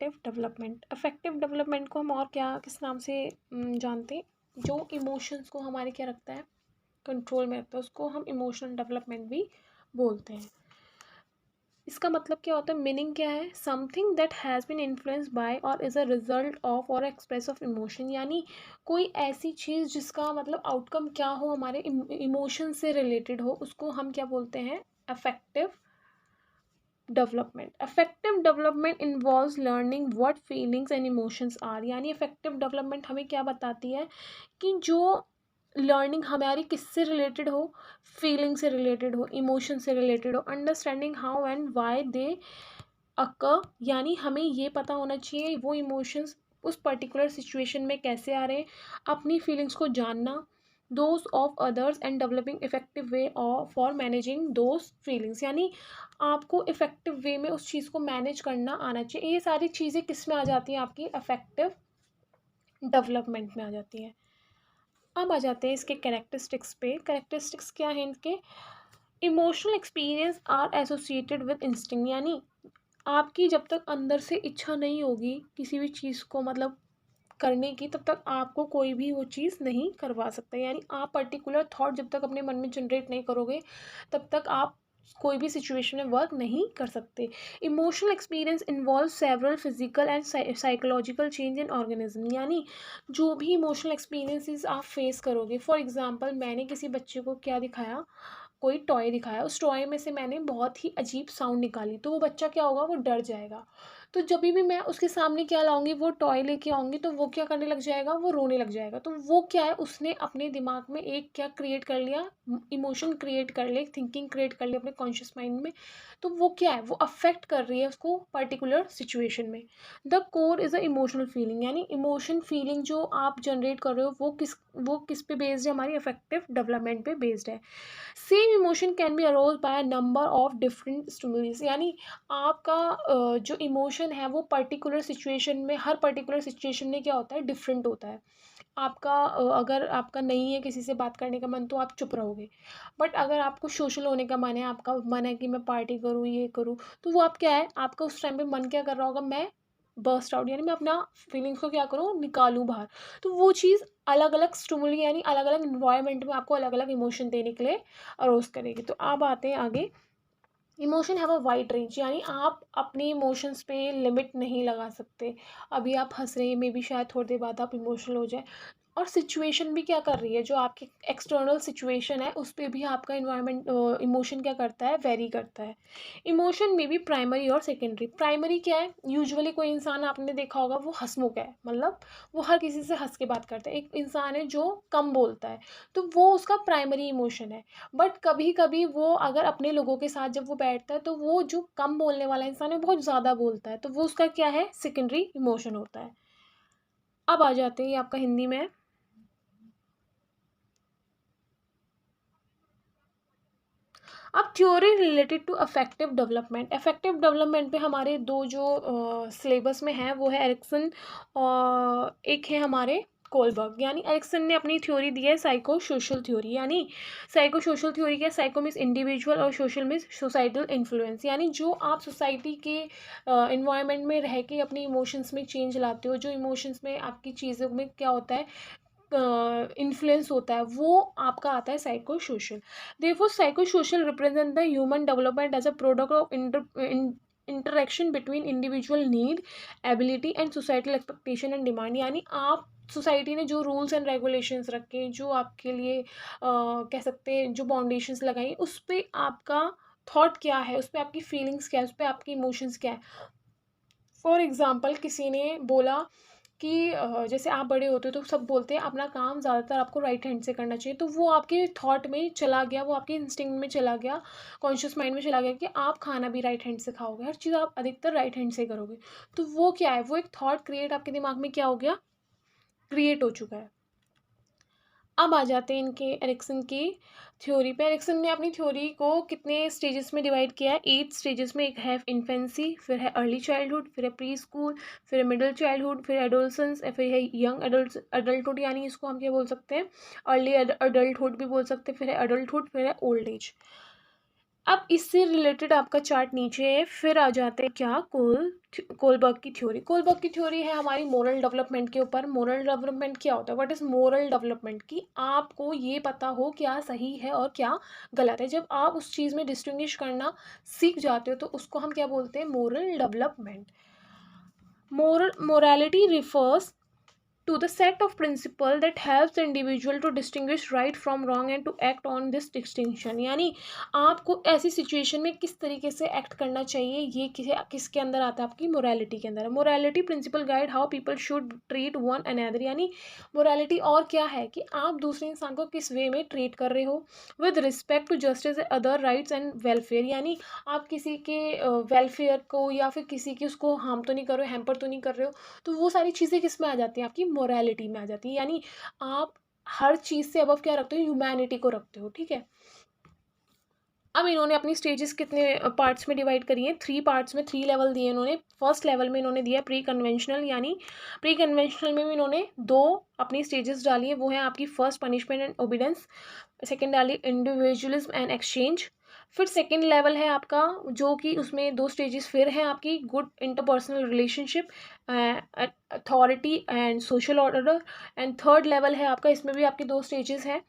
Affective development. Affective development को हम और क्या किस नाम से जानते हैं? जो इमोशंस को हमारे क्या रखता है, कंट्रोल में रखता है, उसको हम इमोशनल डेवलपमेंट भी बोलते हैं। इसका मतलब क्या होता है, मीनिंग क्या है? Something that has been influence by or is a result of or express of emotion, यानी कोई ऐसी चीज़ जिसका मतलब आउटकम क्या हो, हमारे इमोशन से रिलेटेड हो, उसको हम क्या बोलते हैं? Affective development. Affective development involves learning what feelings and emotions are, यानी अफेक्टिव डेवलपमेंट हमें क्या बताती है कि जो लर्निंग हमारी किससे रिलेटेड हो, फीलिंग से रिलेटेड हो, इमोशन से रिलेटेड हो, understanding how and why they occur, यानी हमें ये पता होना चाहिए वो इमोशंस उस पर्टिकुलर सिचुएशन में कैसे आ रहे हैं, अपनी फीलिंग्स को जानना, those of others and developing effective way for managing those feelings, यानी आपको इफेक्टिव वे में उस चीज़ को मैनेज करना आना चाहिए। ये सारी चीज़ें किस में आ जाती हैं? आपकी अफेक्टिव डेवलपमेंट में आ जाती हैं। अब आ जाते हैं इसके कैरेक्टरिस्टिक्स पे। कैरेक्टरिस्टिक्स क्या है इनके? Emotional experience are associated with instinct, यानी आपकी जब तक अंदर से इच्छा नहीं होगी किसी भी चीज़ को मतलब करने की, तब तक आपको कोई भी वो चीज़ नहीं करवा सकता। यानी आप पर्टिकुलर थॉट जब तक अपने मन में जनरेट नहीं करोगे, तब तक आप कोई भी सिचुएशन में वर्क नहीं कर सकते। Emotional experience involve several physical and psychological change in organism, यानी जो भी इमोशनल एक्सपीरियंसेस आप फेस करोगे, फॉर एग्जांपल मैंने किसी बच्चे को क्या दिखाया, कोई टॉय दिखाया, उस टॉय में से मैंने बहुत ही अजीब साउंड निकाली, तो वो बच्चा क्या होगा, वो डर जाएगा। तो जब भी मैं उसके सामने क्या लाऊंगी, वो टॉय लेके आऊंगी, तो वो क्या करने लग जाएगा, वो रोने लग जाएगा। तो वो क्या है, उसने अपने दिमाग में एक क्या क्रिएट कर लिया, इमोशन क्रिएट कर लिया, थिंकिंग क्रिएट कर लिया अपने कॉन्शियस माइंड में। तो वो क्या है, वो अफेक्ट कर रही है उसको पर्टिकुलर सिचुएशन में। The core is a emotional feeling, यानी इमोशन फीलिंग जो आप जनरेट कर रहे हो वो किस पे बेस्ड है, हमारी अफेक्टिव डेवलपमेंट पे बेस्ड है। Same emotion can be arose by a number of different stimulis, यानी आपका जो इमोशन है वो पर्टिकुलर सिचुएशन में, हर पर्टिकुलर सिचुएशन में क्या होता है, डिफरेंट होता है। आपका अगर आपका नहीं है किसी से बात करने का मन, तो आप चुप रहोगे। बट अगर आपको सोशल होने का मन है, आपका मन है कि मैं पार्टी करूँ, ये करूँ, तो वो आप क्या है, आपका उस टाइम पे मन क्या कर रहा होगा, मैं बर्स्ट आउट, यानी मैं अपना फीलिंग्स को क्या करूँ, निकालूं बाहर। तो वो चीज़ अलग अलग स्टिमुली, यानी अलग अलग इन्वायरमेंट में आपको अलग अलग इमोशन देने के लिए अरोज करेगी। तो अब आते हैं आगे। Emotion have a wide range, यानी आप अपने इमोशंस पे लिमिट नहीं लगा सकते। अभी आप हंस रहे हैं, मे बी शायद थोड़ी देर बाद आप इमोशनल हो जाए। और सिचुएशन भी क्या कर रही है, जो आपकी एक्सटर्नल सिचुएशन है उस पर भी आपका इन्वायरमेंट इमोशन क्या करता है, वेरी करता है। इमोशन में भी प्राइमरी और सेकेंडरी। प्राइमरी क्या है, यूजुअली कोई इंसान आपने देखा होगा वो हंसमुख है, मतलब वो हर किसी से हंस के बात करता है। एक इंसान है जो कम बोलता है, तो वो उसका प्राइमरी इमोशन है। बट कभी कभी वो अगर अपने लोगों के साथ जब वो बैठता है, तो वो जो कम बोलने वाला इंसान है बहुत ज़्यादा बोलता है, तो वो उसका क्या है, सेकेंडरी इमोशन होता है। अब आ जाते हैं ये आपका हिंदी में। अब theory related to affective development. Affective development पे हमारे दो जो सिलेबस में है वो है एरिक्सन और एक है हमारे कोलबर्ग। यानी एरिक्सन ने अपनी थ्योरी दी है साइको सोशल थ्योरी, यानी साइको सोशल थ्योरी क्या है, साइको मीन्स इंडिविजुअल और सोशल मीन्स सोसाइटल इन्फ्लुएंस, यानी जो आप सोसाइटी के इन्वायरमेंट में रह के अपने इमोशंस में चेंज लाते हो, जो इमोशंस में आपकी चीज़ों में क्या होता है, इन्फ्लुएंस होता है, वो आपका आता है psycho social. Therefore, psychosocial represent the human development as a product of interaction between individual need, ability and societal expectation and demand, यानी आप सोसाइटी ने जो रूल्स एंड रेगुलेशंस रखे, जो आपके लिए कह सकते हैं जो बाउंडेशंस लगाई, उस पर आपका थॉट क्या है, उस पर आपकी फीलिंग्स क्या है, उस पर आपकी इमोशंस क्या है। फॉर एग्जाम्पल किसी ने बोला कि जैसे आप बड़े होते हो तो सब बोलते हैं अपना काम ज़्यादातर आपको राइट हैंड से करना चाहिए, तो वो आपके थॉट में चला गया, वो आपके इंस्टिंक्ट में चला गया, कॉन्शियस माइंड में चला गया कि आप खाना भी राइट हैंड से खाओगे, हर चीज़ आप अधिकतर राइट हैंड से करोगे। तो वो क्या है, वो एक थॉट क्रिएट आपके दिमाग में क्या हो गया, क्रिएट हो चुका है। अब आ जाते हैं इनके एरिक्सन की थ्योरी पे। एरिक्सन ने अपनी थ्योरी को कितने स्टेजेस में डिवाइड किया है, 8 स्टेजेस में। एक है इन्फेंसी, फिर है अर्ली चाइल्डहुड, फिर है प्री स्कूल, फिर है मिडिल चाइल्डहुड, फिर एडोलसेंस, फिर है यंग अडल्टहुड, यानी इसको हम क्या बोल सकते हैं, अर्ली अडल्टहुड भी बोल सकते हैं, फिर है अडल्टहुड, फिर है ओल्ड एज। अब इससे रिलेटेड आपका चार्ट नीचे है। फिर आ जाते हैं क्या, कोलबर्ग की थ्योरी। कोलबर्ग की थ्योरी है हमारी मोरल डेवलपमेंट के ऊपर। मोरल डेवलपमेंट क्या होता है, व्हाट इज़ मोरल डेवलपमेंट, कि आपको ये पता हो क्या सही है और क्या गलत है। जब आप उस चीज़ में डिस्टिंग्विश करना सीख जाते हो तो उसको हम क्या बोलते हैं, moral development. Morality refers to the set of principle that helps the individual to distinguish right from wrong and to act on this distinction। यानी आपको ऐसी सिचुएशन में किस तरीके से एक्ट करना चाहिए, ये किसके अंदर आता है, आपकी मोरालिटी के अंदर। Morality principle guide how people should treat one another. यानी मोरालिटी और क्या है कि आप दूसरे इंसान को किस वे में ट्रीट कर रहे हो, with respect to justice other rights and welfare. यानी आप किसी के वेलफेयर को या फिर किसी की उसको हार्म तो नहीं कर रहे हो, हैम्पर तो नहीं कर रहे हो। तो वो सारी चीज़ें किस में आ जाती हैं, आपकी मोरालिटी में आ जाती है। यानी आप हर चीज़ से अबव क्या रखते हो, ह्यूमैनिटी को रखते हो, ठीक है। अब इन्होंने अपनी स्टेजेस कितने पार्ट्स में डिवाइड करी हैं, 3 पार्ट्स में 3 लेवल दिए इन्होंने। फर्स्ट लेवल में इन्होंने दिया प्री कन्वेंशनल, यानी प्री कन्वेंशनल में भी इन्होंने 2 अपनी स्टेजेस डाली हैं। वो है आपकी फर्स्ट पनिशमेंट एंड ओबीडेंस, सेकेंड डाली इंडिविजुअलिज्म एंड एक्सचेंज। फिर सेकेंड लेवल है आपका जो कि उसमें 2 स्टेजेस फिर हैं आपकी, good interpersonal relationship, authority and social order. And third level है आपका, इसमें भी आपके 2 स्टेजेस हैं,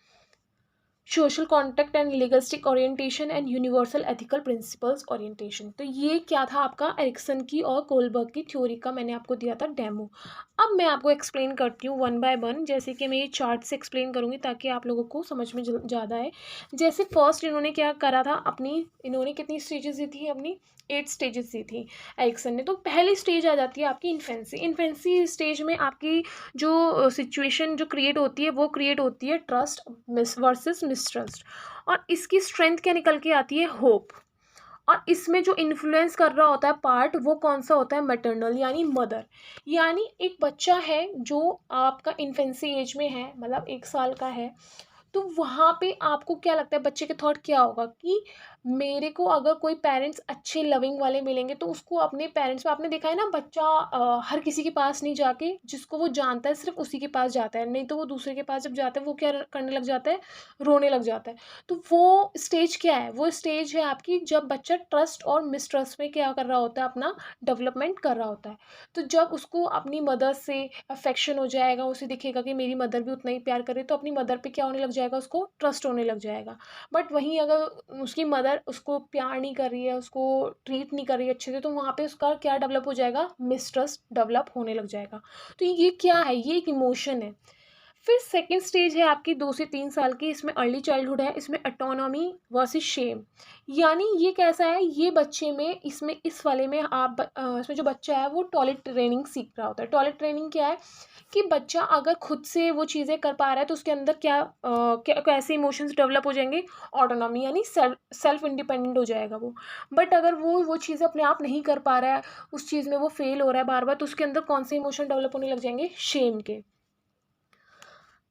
social contact and legalistic orientation and universal ethical principles orientation. तो ये क्या था आपका एरिक्सन की और कोलबर्ग की थ्योरी का, मैंने आपको दिया था डेमो। अब मैं आपको एक्सप्लेन करती हूँ वन बाय वन, जैसे कि मैं ये चार्ट से एक्सप्लेन करूँगी ताकि आप लोगों को समझ में ज़्यादा आए। जैसे फर्स्ट इन्होंने क्या करा था, इन्होंने कितनी स्टेजेस दी थी, अपनी 8 स्टेजेस दी थी एरिक्सन ने। तो पहली स्टेज आ जाती है आपकी इन्फेंसी। इन्फेंसी स्टेज में आपकी जो सिचुएशन जो क्रिएट होती है वो क्रिएट होती है ट्रस्ट वर्सेस मिसट्रस्ट, और इसकी स्ट्रेंथ क्या निकल के आती है, होप। और इसमें जो इन्फ्लुएंस कर रहा होता है पार्ट, वो कौन सा होता है, मैटरनल, यानी मदर। यानी एक बच्चा है जो आपका इन्फेंसी एज में है, मतलब 1 साल का है, तो वहाँ पे आपको क्या लगता है बच्चे के थॉट क्या होगा कि मेरे को अगर कोई पेरेंट्स अच्छे लविंग वाले मिलेंगे तो उसको अपने पेरेंट्स पे, आपने देखा है ना बच्चा हर किसी के पास नहीं जाके, जिसको वो जानता है सिर्फ उसी के पास जाता है, नहीं तो वो दूसरे के पास जब जाता है वो क्या करने लग जाता है, रोने लग जाता है। तो वो स्टेज क्या है, वो स्टेज है आपकी जब बच्चा ट्रस्ट और मिसट्रस्ट में क्या कर रहा होता है, अपना डेवलपमेंट कर रहा होता है। तो जब उसको अपनी मदर से अफेक्शन हो जाएगा, उसे दिखेगा कि मेरी मदर भी उतना ही प्यार करे, तो अपनी मदर पे क्या होने लग जाएगा, उसको ट्रस्ट होने लग जाएगा। बट वहीं अगर उसकी मदर उसको प्यार नहीं कर रही है, उसको ट्रीट नहीं कर रही है अच्छे से, तो वहाँ पे उसका क्या डेवलप हो जाएगा, मिसट्रस्ट डेवलप होने लग जाएगा। तो ये क्या है, ये एक इमोशन है। फिर सेकेंड स्टेज है आपकी 2 से 3 साल की, इसमें अर्ली चाइल्डहुड है, इसमें ऑटोनॉमी वर्सेस शेम। यानी ये कैसा है, ये बच्चे में, इसमें इस वाले में इसमें जो बच्चा है वो टॉयलेट ट्रेनिंग सीख रहा होता है। टॉयलेट ट्रेनिंग क्या है कि बच्चा अगर खुद से वो चीज़ें कर पा रहा है तो उसके अंदर कैसे इमोशंस डेवलप हो जाएंगे, ऑटोनॉमी, यानी सेल्फ इंडिपेंडेंट हो जाएगा वो। बट अगर वो चीज़ें अपने आप नहीं कर पा रहा है, उस चीज़ में वो फेल हो रहा है बार बार, तो उसके अंदर कौन से इमोशन डेवलप होने लग जाएंगे, शेम के।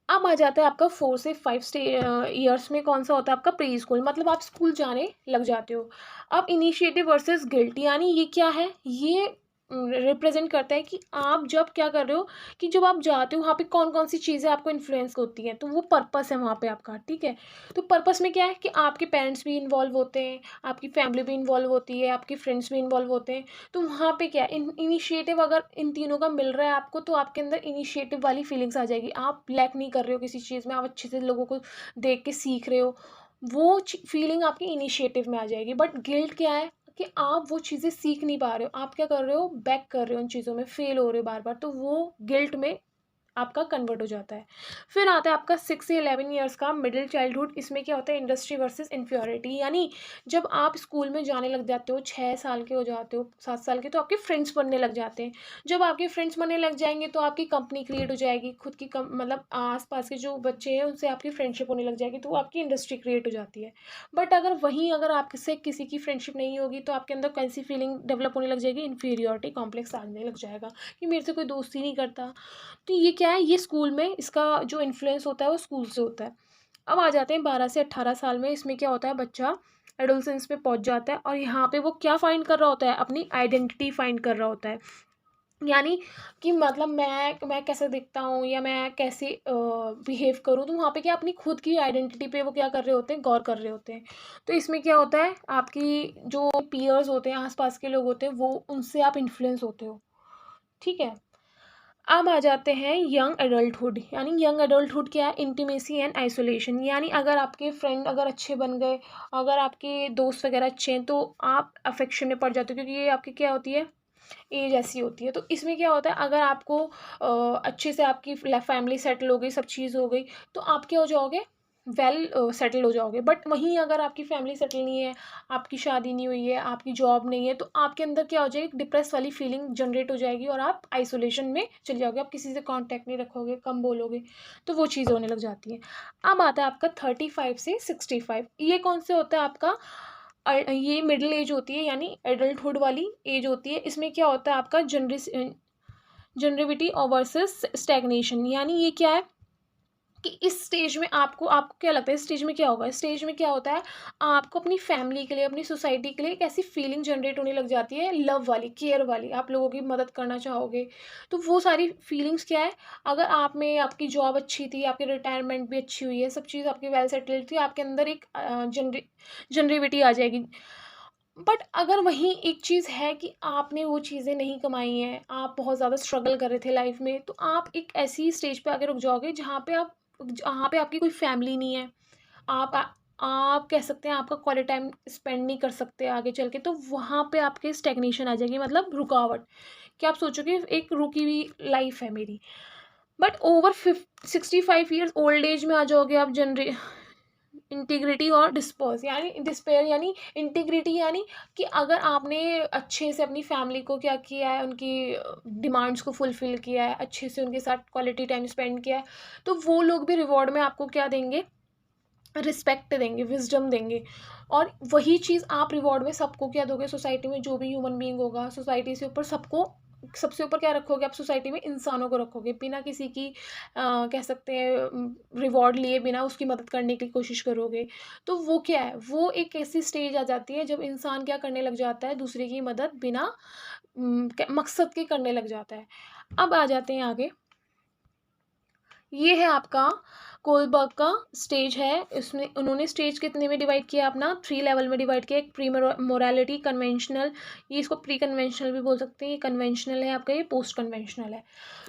अब आ जाता है आपका 4 से 5 ईयर्स में कौन सा होता है आपका प्री स्कूल, मतलब आप स्कूल जाने लग जाते हो। अब इनिशिएटिव वर्सेस गिल्ट, यानी ये क्या है, ये रिप्रेजेंट करता है कि आप जब क्या कर रहे हो, कि जब आप जाते हो वहाँ पे कौन कौन सी चीज़ें आपको इन्फ्लुएंस होती हैं, तो वो पर्पस है वहाँ पे आपका, ठीक है। तो पर्पस में क्या है कि आपके पेरेंट्स भी इन्वॉल्व होते हैं, आपकी फैमिली भी इन्वॉल्व होती है, आपके फ्रेंड्स भी इन्वॉल्व होते हैं। तो वहाँ पे क्या है, इनिशिएटिव अगर इन तीनों का मिल रहा है आपको, तो आपके अंदर इनिशिएटिव वाली फीलिंग्स आ जाएगी, आप लैक नहीं कर रहे हो किसी चीज़ में, आप अच्छे से लोगों को देख के सीख रहे हो, वो फीलिंग आपकी इनिशिएटिव में आ जाएगी। बट गिल्ट क्या है कि आप वो चीज़ें सीख नहीं पा रहे हो, आप क्या कर रहे हो, बैक कर रहे हो उन चीज़ों में, फेल हो रहे हो बार बार, तो वो गिल्ट में आपका कन्वर्ट हो जाता है। फिर आता है आपका 6 से 11 ईयर्स का मिडिल चाइल्डहुड। इसमें क्या होता है, इंडस्ट्री वर्सेस इन्फ्योरिटी, यानी जब आप स्कूल में जाने लग जाते हो, 6 साल के हो जाते हो, 7 साल के, तो आपके फ्रेंड्स बनने लग जाते हैं। जब आपके फ्रेंड्स बनने लग जाएंगे तो आपकी कंपनी क्रिएट हो जाएगी, खुद की मतलब आस पास के जो बच्चे हैं उनसे आपकी फ्रेंडशिप होने लग जाएगी, तो आपकी इंडस्ट्री क्रिएट हो जाती है। बट अगर आपसे किसी की फ्रेंडशिप नहीं होगी तो आपके अंदर कैसी फीलिंग डेवलप होने लग जाएगी, इन्फीरियरिटी कॉम्प्लेक्स आने लग जाएगा कि मेरे से कोई दोस्ती नहीं करता। तो ये क्या है, ये स्कूल में इसका जो इन्फ्लुएंस होता है वो स्कूल से होता है। अब आ जाते हैं 12 से 18 साल में। इसमें क्या होता है, बच्चा एडोलसेंस में पहुंच जाता है और यहाँ पे वो क्या फाइंड कर रहा होता है, अपनी आइडेंटिटी फाइंड कर रहा होता है। यानी कि मतलब मैं कैसे दिखता हूँ या मैं कैसे बिहेव करूँ, तो वहाँ पे क्या अपनी खुद की आइडेंटिटी पे वो क्या कर रहे होते हैं, गौर कर रहे होते हैं। तो इसमें क्या होता है, आपकी जो पीयर्स होते हैं, आस-पास के लोग होते हैं, वो उनसे आप इन्फ्लुएंस होते हो, ठीक है? अब आ जाते हैं यंग एडल्टहुड, यानी यंग एडल्टहुड क्या है, इंटीमेसी एंड आइसोलेशन। यानी अगर आपके फ्रेंड अगर अच्छे बन गए, अगर आपके दोस्त वगैरह अच्छे हैं, तो आप अफेक्शन में पड़ जाते हो, क्योंकि ये आपकी क्या होती है, एज ऐसी होती है। तो इसमें क्या होता है, अगर आपको अच्छे से आपकी फैमिली सेटल हो गई, सब चीज़ हो गई, तो आप क्या हो जाओगे, वेल सेटल हो जाओगे। बट वहीं अगर आपकी फैमिली सेटल नहीं है, आपकी शादी नहीं हुई है, आपकी जॉब नहीं है, तो आपके अंदर क्या हो जाएगी, डिप्रेस वाली फीलिंग जनरेट हो जाएगी और आप आइसोलेशन में चले जाओगे, आप किसी से कांटेक्ट नहीं रखोगे, कम बोलोगे, तो वो चीज़ होने लग जाती है। अब आता है आपका 35 से 65, ये कौन से होता है आपका, ये मिडिल एज होती है, यानी एडल्टहुड वाली एज होती है। इसमें क्या होता है आपका जनरेविटी और वर्सेस स्टैग्नेशन। यानी ये क्या है कि इस स्टेज में आपको आपको क्या लगता है, इस स्टेज में क्या होगा, इस स्टेज में क्या होता है, आपको अपनी फैमिली के लिए, अपनी सोसाइटी के लिए एक ऐसी फीलिंग जनरेट होने लग जाती है, लव वाली, केयर वाली, आप लोगों की मदद करना चाहोगे। तो वो सारी फीलिंग्स क्या है, अगर आप में आपकी जॉब अच्छी थी, आपकी रिटायरमेंट भी अच्छी हुई है, सब चीज़ आपकी वेल सेटल्ड थी, आपके अंदर एक जनरेविटी आ जाएगी। बट अगर वहीं एक चीज़ है कि आपने वो चीज़ें नहीं कमाई हैं, आप बहुत ज़्यादा स्ट्रगल कर रहे थे लाइफ में, तो आप एक ऐसी स्टेज पे आके रुक जाओगे जहाँ पे आपकी कोई फैमिली नहीं है। आप आ आप कह सकते हैं आपका क्वालिटी टाइम स्पेंड नहीं कर सकते आगे चल के, तो वहाँ पे आपके स्टैग्नेशन आ जाएगी, मतलब रुकावट, कि आप सोचोगे एक रुकी हुई लाइफ है मेरी। But over 65 years old age में आ जाओगे आप, जनरे इंटीग्रिटी और डिस्पर्स, यानी डिस्पेयर, यानी इंटीग्रिटी, यानी कि अगर आपने अच्छे से अपनी फैमिली को क्या किया है, उनकी डिमांड्स को फुलफिल किया है, अच्छे से उनके साथ क्वालिटी टाइम स्पेंड किया है, तो वो लोग भी रिवॉर्ड में आपको क्या देंगे, रिस्पेक्ट देंगे, विजडम देंगे। और वही चीज़ आप रिवॉर्ड में सबको क्या दोगे, सोसाइटी में जो भी ह्यूमन बीइंग होगा, सोसाइटी से ऊपर सबको, सबसे ऊपर क्या रखोगे आप, सोसाइटी में इंसानों को रखोगे, बिना किसी की कह सकते हैं रिवॉर्ड लिए, बिना उसकी मदद करने की कोशिश करोगे। तो वो क्या है, वो एक ऐसी स्टेज आ जाती है जब इंसान क्या करने लग जाता है, दूसरे की मदद बिना मकसद के करने लग जाता है। अब आ जाते हैं आगे, ये है आपका कोलबर्ग का स्टेज है। इसमें उन्होंने स्टेज कितने में डिवाइड किया, अपना 3 लेवल में डिवाइड किया। एक प्री मोरालिटी, कन्वेंशनल, ये इसको प्री कन्वेंशनल भी बोल सकते हैं, ये कन्वेंशनल है आपका, ये पोस्ट कन्वेंशनल है।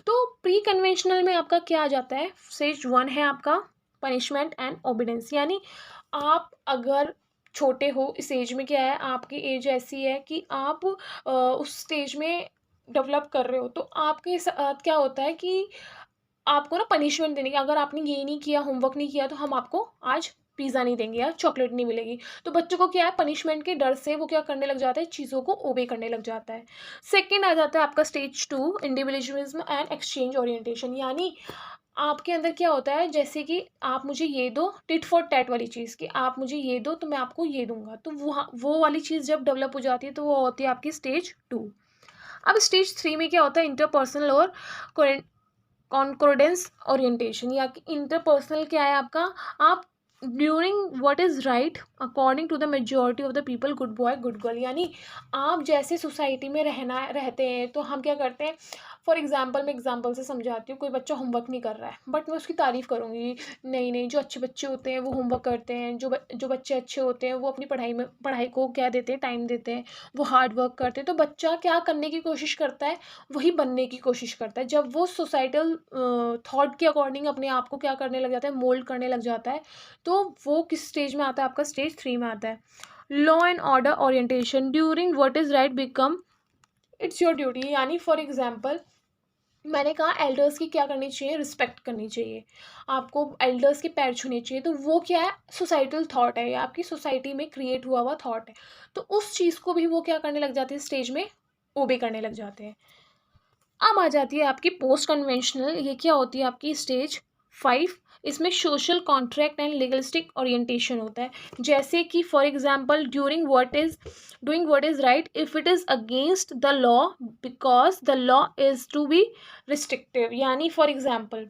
तो प्री कन्वेंशनल में आपका क्या आ जाता है, स्टेज 1 है आपका पनिशमेंट एंड ओबीडियंस। यानी आप अगर छोटे हो, इस एज में क्या है, आपकी एज ऐसी है कि आप उस स्टेज में डेवलप कर रहे हो, तो आपके साथ क्या होता है कि आपको ना पनिशमेंट देने की, अगर आपने ये नहीं किया, होमवर्क नहीं किया, तो हम आपको आज पिज़्ज़ा नहीं देंगे या चॉकलेट नहीं मिलेगी। तो बच्चों को क्या है, पनिशमेंट के डर से वो क्या करने लग जाता है, चीज़ों को ओबे करने लग जाता है। सेकंड आ जाता है आपका stage 2, individualism and exchange orientation. यानी आपके अंदर क्या होता है, जैसे कि आप मुझे ये दो, टिट फॉर टैट वाली चीज़, कि आप मुझे ये दो तो मैं आपको ये दूंगा, तो वो वाली चीज़ जब डेवलप हो जाती है, तो वो होती है आपकी स्टेज 2। अब स्टेज 3 में क्या होता है, इंटरपर्सनल और कॉन्कोर्डेंस ओरिएंटेशन, या कि इंटरपर्सनल क्या है आपका, आप during what is right according to the majority of the people, good boy good girl. यानी आप जैसे सोसाइटी में रहते हैं, तो हम क्या करते हैं, फॉर एग्जांपल मैं एग्जांपल से समझाती हूँ, कोई बच्चा होमवर्क नहीं कर रहा है, बट मैं उसकी तारीफ़ करूँगी, नहीं नहीं, जो अच्छे बच्चे होते हैं वो होमवर्क करते हैं, जो बच्चे अच्छे होते हैं वो अपनी पढ़ाई को क्या देते हैं, टाइम देते हैं, वो हार्ड वर्क करते हैं। तो बच्चा क्या करने की कोशिश करता है, वही बनने की कोशिश करता है। जब वो सोसाइटल थॉट के अकॉर्डिंग अपने आप को क्या करने लग जाता है, मोल्ड करने लग जाता है, तो वो किस स्टेज में आता है, आपका स्टेज 3 में आता है। Law and order orientation, during what is right become it's your duty. यानी फॉर एग्जांपल मैंने कहा एल्डर्स की क्या करनी चाहिए, रिस्पेक्ट करनी चाहिए, आपको एल्डर्स के पैर छूने चाहिए। तो वो क्या है, सोसाइटल थॉट है, या आपकी सोसाइटी में क्रिएट हुआ हुआ थॉट है। तो उस चीज़ को भी वो क्या करने लग जाते हैं, स्टेज में ओबे करने लग जाते हैं। अब आ जाती है आपकी पोस्ट कन्वेंशनल, ये क्या होती है आपकी स्टेज 5। इसमें social contract and legalistic orientation होता है। जैसे कि for example doing what is right if it is against the law, because the law is to be restrictive. यानी फॉर एग्जांपल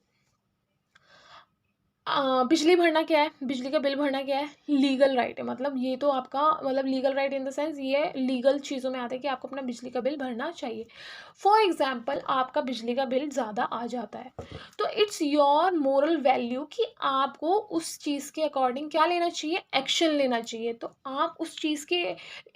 बिजली भरना क्या है, बिजली का बिल भरना क्या है, लीगल राइट है। मतलब ये तो आपका मतलब legal right in the sense ये लीगल चीज़ों में आता है कि आपको अपना बिजली का बिल भरना चाहिए। फॉर एग्जाम्पल आपका बिजली का बिल ज़्यादा आ जाता है, तो इट्स योर मोरल वैल्यू कि आपको उस चीज़ के अकॉर्डिंग क्या लेना चाहिए, एक्शन लेना चाहिए। तो आप उस चीज़ के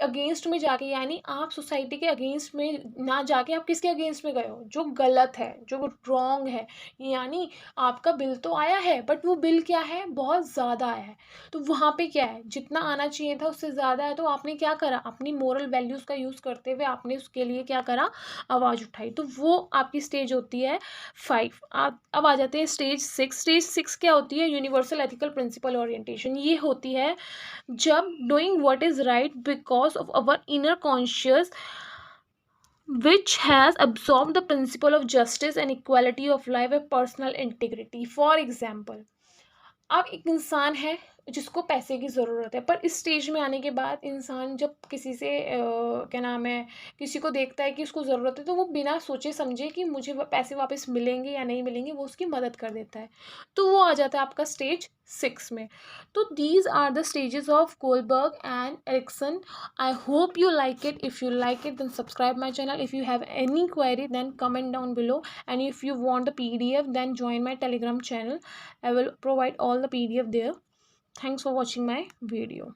अगेंस्ट में जाके, यानी आप सोसाइटी के अगेंस्ट में ना जाके आप किसके अगेंस्ट में गए हो, जो गलत है, जो रॉन्ग है। यानी आपका बिल तो आया है बट वो बिल क्या है, बहुत ज़्यादा आया है। तो वहाँ पे क्या है, जितना आना चाहिए था उससे ज़्यादा है, तो आपने क्या करा, अपनी मोरल वैल्यूज़ का यूज़ करते हुए आपने उसके लिए क्या करा, आवाज़ उठाई। तो वो आपकी स्टेज होती है 5। आप अब आ जाते हैं स्टेज 6। स्टेज 6 क्या होती है, यूनिवर्सल एथिकल प्रिंसिपल ओरिएंटेशन। ये होती है जब doing what is right because of our inner conscious which has absorbed the principle of justice and equality of life and personal integrity. For example, अब एक इंसान है जिसको पैसे की ज़रूरत है, पर इस स्टेज में आने के बाद इंसान जब किसी से क्या नाम है, किसी को देखता है कि उसको ज़रूरत है, तो वो बिना सोचे समझे कि मुझे पैसे वापस मिलेंगे या नहीं मिलेंगे, वो उसकी मदद कर देता है। तो वो आ जाता है आपका स्टेज 6 में। तो these are the stages of Kohlberg and Erikson. I hope you like it. If you like it, then subscribe my channel. If you have any query, then comment down below. And if you want the PDF, then join my Telegram channel. I will provide all the PDF there. Thanks for watching my video.